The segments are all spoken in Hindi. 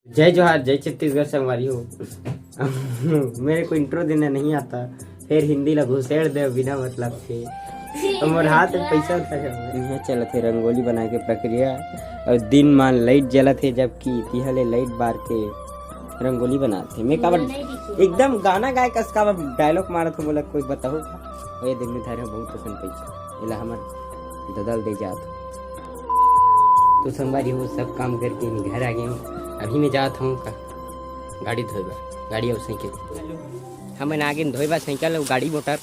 जय जोहार, जय छत्तीसगढ़ संगवारी हो। मेरे को इंट्रो देना नहीं आता, फिर हिंदी ला घुसेड़ दे बिना मतलब के। मोर हाथ में पैसा उठा है। चला थे रंगोली बना के प्रक्रिया और दिन मान लाइट जला थे, जबकि तिहले लाइट बार के रंगोली बनाते। मैं काबर एकदम गाना गाय कस का डायलॉग मारा था, बोला कोई बताओ ये दिन में थारे बहुत पसंद पैसा इला हमर ददल दे जात। तो संगवारी हो सब काम करके मैं घर आ गया हूँ। अभी मैं जाता हूँ का गाड़ी धोएबा, गाड़ी और साइकिल हमें आगे धोएबा साइकिल और गाड़ी मोटर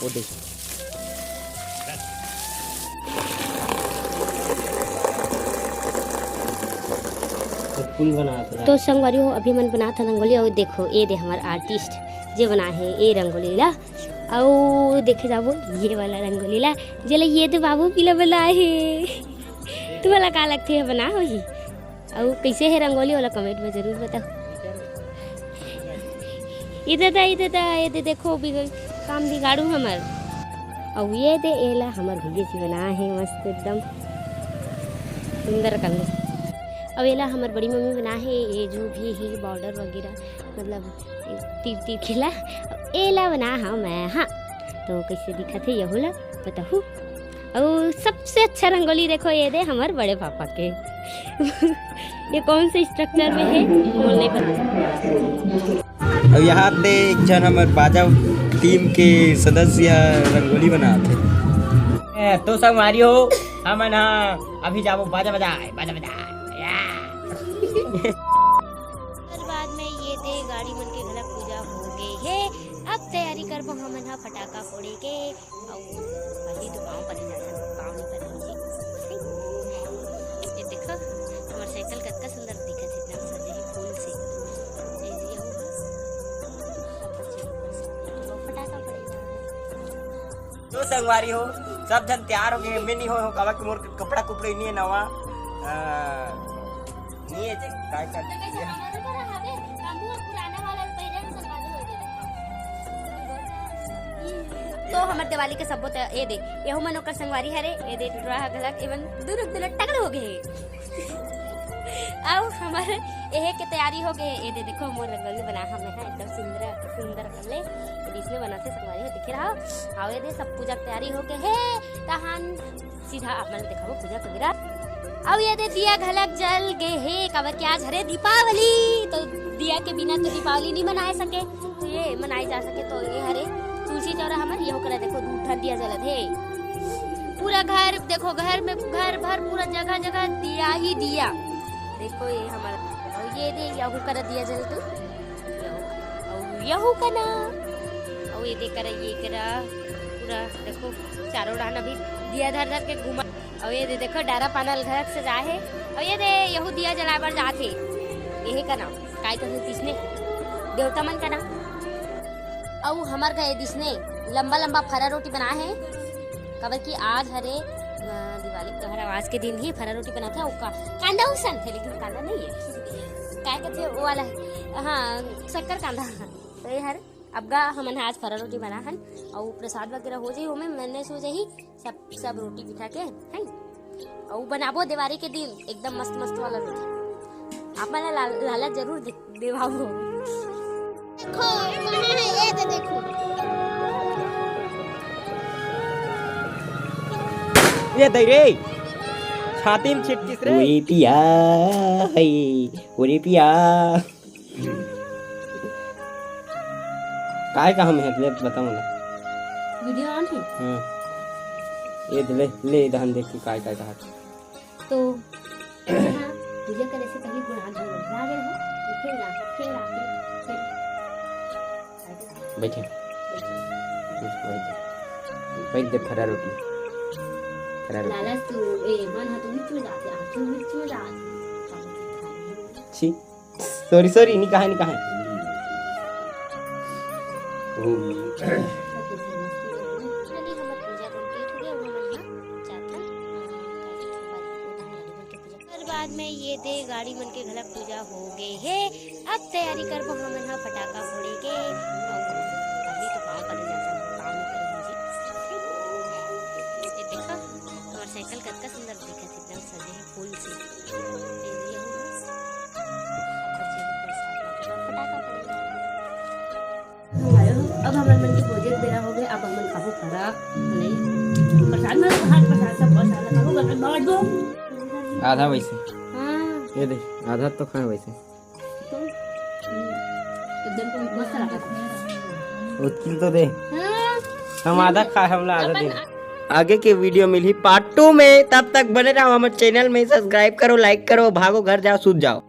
वो देख। तो संगवारी हो अभी मन बना था रंगोली। और देखो ये दे हमारे आर्टिस्ट जो बना है ये रंगोली ला। और देखे जाबो ये वाला रंगोली ला जला ये तो बाबू पीला बना है। तू वाला का लगती है बना हो ही। और कैसे है रंगोली वाला कमेंट में जरूर बताओ। ये दे देखो काम बिगाड़ू हमार। और ये दे एला हमार भैया जी बना है मस्त एकदम सुंदर कलर। अब एला हमार बड़ी मम्मी बना है ये जो भी है बॉर्डर वगैरह मतलब तीर तीर खिला एला बना हाँ मैं। हाँ तो कैसे दिखा थे यह ला बताओ। और सबसे अच्छा रंगोली देखो ये दे हमारे बड़े पापा के। ये कौन से स्ट्रक्चर में है बोल नहीं पता। और यहाँ पे एक जन हमारे बाजा टीम के सदस्य रंगोली बनाते। तो संगवारी हो हम अभी जाओ बाजा बजाए बाजा बजाए। बाद में ये दे गाड़ी मन के घर पूजा हो गई है। अब तैयारी करबो हम फटाका फोड़े के। और अभी तो गाँव पर काम नहीं कर ये देखो हमार साइकिल कितना सुंदर दिखत है एकदम सजे है फूल से। फटाका फोड़ेगा। तो संगवारी हो सब जन तैयार हो गए। मैं नहीं हो कावा कि मोर कपड़ा कुपड़े नहीं है नवा नहीं है काय कर तो हमारे दिवाली के सबो ये दे यहू मन ओकर संगवारी हरे ये दे टुटरा गलक एवं दुलट टकल हो गए। आओ हमारे यह के तैयारी हो गए। ये दे देखो मोर रंगोली बना हम है एकदम सुंदर सुंदर कर ले इसमें बनाते संगवारी हो दिख रहा। आओ ये दे सब पूजा तैयारी हो गए है तहन सीधा आप मन दिखाओ पूजा वगैरह। अब ये दे दिया घलक जल गए है काबर के आज हरे दीपावली। तो दिया के बिना तो दीपावली नहीं मनाए सके तो ये मनाई जा सके। तो ये हरे तुलसी चौरा हमार यहो करे देखो दूठा दिया जलत है पूरा घर देखो घर में घर भर पूरा जगह जगह दिया ही दिया देखो ये हमारा। और ये दे यहू कर दिया जल तो और यहू कना और ये दे कर ये करा पूरा देखो चारों डान अभी दिया धर धर के घुमा। और ये दे देखो डारा पानल घर से जा है। और ये दे यहू दिया जलाबर जाते यही कना काय कहूँ किसने देवता मन कना। और हमार गए दिसने लंबा लंबा फरा रोटी बना है कबर की आज हरे दिवाली त्योहार आवाज के दिन ही फरा रोटी बना था। उसका कांदा उसन थे लेकिन कांदा नहीं है क्या कहते वो वाला है हाँ शक्कर कांदा। तो ये हर अब हमने आज फरा रोटी बना हन और प्रसाद वगैरह हो जाए में मैंने सोचा ही सब रोटी बिठा के है और बनाबो दिवाली के दिन एकदम मस्त मस्त वाला रोटी। आप मैंने लाला जरूर देवाओ। देखो ये तो देखो ये दे रे छाती में छिटकिस रे ओरे पिया है ओरे पिया काय का हम है बताओ ना वीडियो ऑन है। हां ये ले दहन देख के काय काय कहा तो पूजा करे से पहले गुण आगे बढ़ा गए हो फिर बैठे बैठ दे फरा रोटी लालच तू ए मन हा तू मिर्च में जाते छी सॉरी नहीं कहा बाद में ये दे गाड़ी मन के घर पूजा हो गई है। अब तैयारी करबो हमन हा फटाका फोड़े के। अभी तो गाँव पर काम ये देखो हमार साइकिल कितना सुंदर दिखत एकदम सजे है फूल से। अब हमारे मन की प्रोजेक्ट देना हो गया। अब मन खाबो खरा नहीं प्रसाद में हाथ प्रसाद सब प्रसाद खाबो बस बांट दो आधा वैसे हां ये देख आधा तो खाए वैसे तो एकदम को मस्त लगा उतकिल तो दे हां हम आधा खा हमला आधा दे। आगे के वीडियो मिली पार्ट 2 में, तब तक बने रहो हमारे चैनल में। सब्सक्राइब करो, लाइक करो, भागो घर जाओ, सूत जाओ।